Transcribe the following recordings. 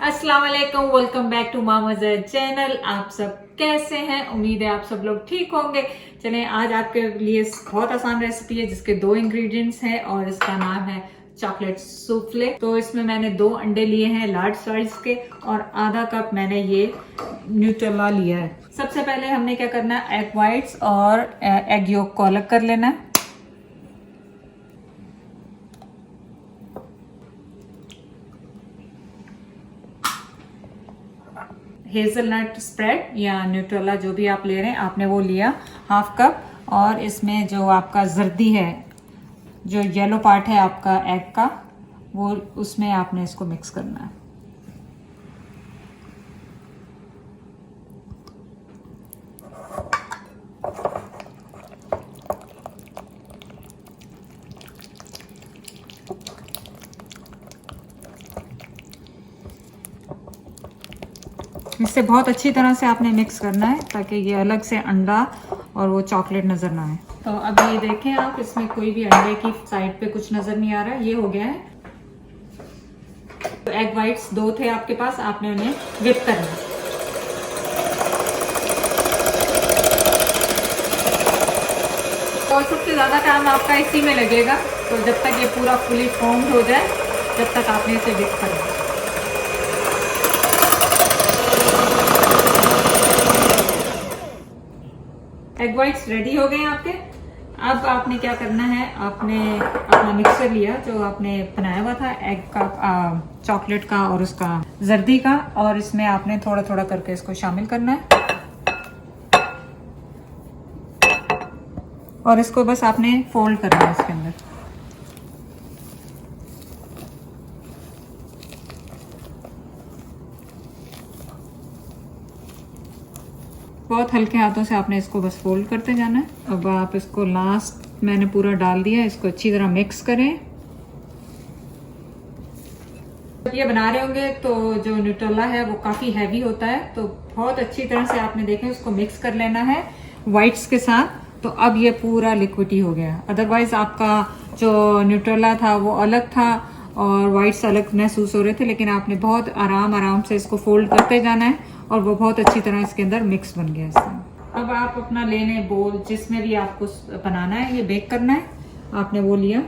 अस्सलाम वालेकुम, welcome back to मामाज़र channel. आप सब कैसे हैं? उम्मीद है आप सब लोग ठीक होंगे। चलें, आज आपके लिए बहुत आसान रेसिपी है जिसके 2 इंग्रेडिएंट्स हैं और इसका नाम है चॉकलेट सूफले। तो इसमें मैंने 2 अंडे लिए हैं लार्ज साइज के और आधा कप मैंने ये न्यूट्रेला लिया है। सबसे पहले हमने क्या करना है, एग वाइट्स और एग योक को अलग कर लेना है। हेज़लनट स्प्रेड या न्यूट्रेला जो भी आप ले रहे हैं, आपने वो लिया हाफ कप। और इसमें जो आपका जर्दी है, जो येलो पार्ट है आपका एग का, वो उसमें आपने इसको मिक्स करना है। इससे बहुत अच्छी तरह से आपने मिक्स करना है ताकि ये अलग से अंडा और वो चॉकलेट नज़र ना आए। तो अब ये देखें आप, इसमें कोई भी अंडे की साइड पे कुछ नज़र नहीं आ रहा है। ये हो गया है। तो एग वाइट्स 2 थे आपके पास, आपने उन्हें विप करना है। और सबसे ज़्यादा टाइम आपका इसी में लगेगा, तो जब तक ये पूरा फुली फॉर्म्ड हो जाए जब तक आपने इसे विप करना है। एग वाइट्स रेडी हो गए आपके। अब आपने क्या करना है, आपने अपना मिक्सर लिया जो आपने बनाया हुआ था एग का, चॉकलेट का और उसका जर्दी का, और इसमें आपने थोड़ा थोड़ा करके इसको शामिल करना है। और इसको बस आपने फोल्ड करना है इसके अंदर। बहुत हल्के हाथों से आपने इसको बस फोल्ड करते जाना है। अब आप इसको लास्ट मैंने पूरा डाल दिया, इसको अच्छी तरह मिक्स करें। जब ये बना रहे होंगे तो जो न्यूट्रेला है वो काफ़ी हैवी होता है, तो बहुत अच्छी तरह से आपने देखें उसको मिक्स कर लेना है वाइट्स के साथ। तो अब ये पूरा लिक्विडी हो गया। अदरवाइज आपका जो न्यूट्रेला था वो अलग था और वाइट्स अलग महसूस हो रहे थे, लेकिन आपने बहुत आराम से इसको फोल्ड करते जाना है और वो बहुत अच्छी तरह इसके अंदर मिक्स बन गया इसमें। अब आप अपना लेने बोल जिसमें भी आपको बनाना है, ये बेक करना है, आपने वो लिया।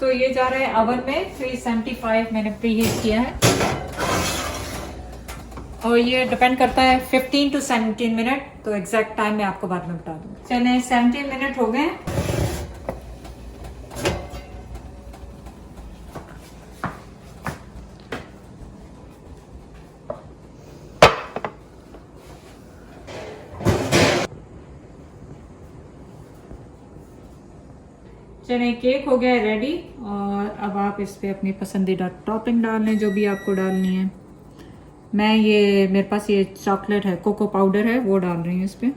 तो ये जा रहा है ओवन में 375 मैंने प्री हीट किया है। और ये डिपेंड करता है 15 to 17 मिनट, तो एग्जैक्ट टाइम मैं आपको बाद में बता दूँ। चलिए 17 मिनट हो गए। चलिए केक हो गया है रेडी। और अब आप इस पे अपनी पसंदीदा टॉपिंग डाल लें जो भी आपको डालनी है। मैं ये मेरे पास ये चॉकलेट है, कोको पाउडर है, वो डाल रही हूँ इस पे।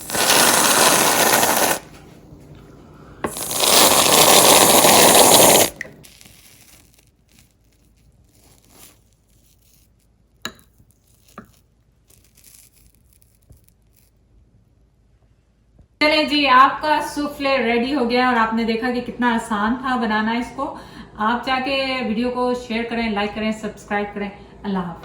चले जी, आपका सूफले रेडी हो गया और आपने देखा कि कितना आसान था बनाना इसको। आप जाके वीडियो को शेयर करें, लाइक करें, सब्सक्राइब करें। अल्लाह हाफ़िज़।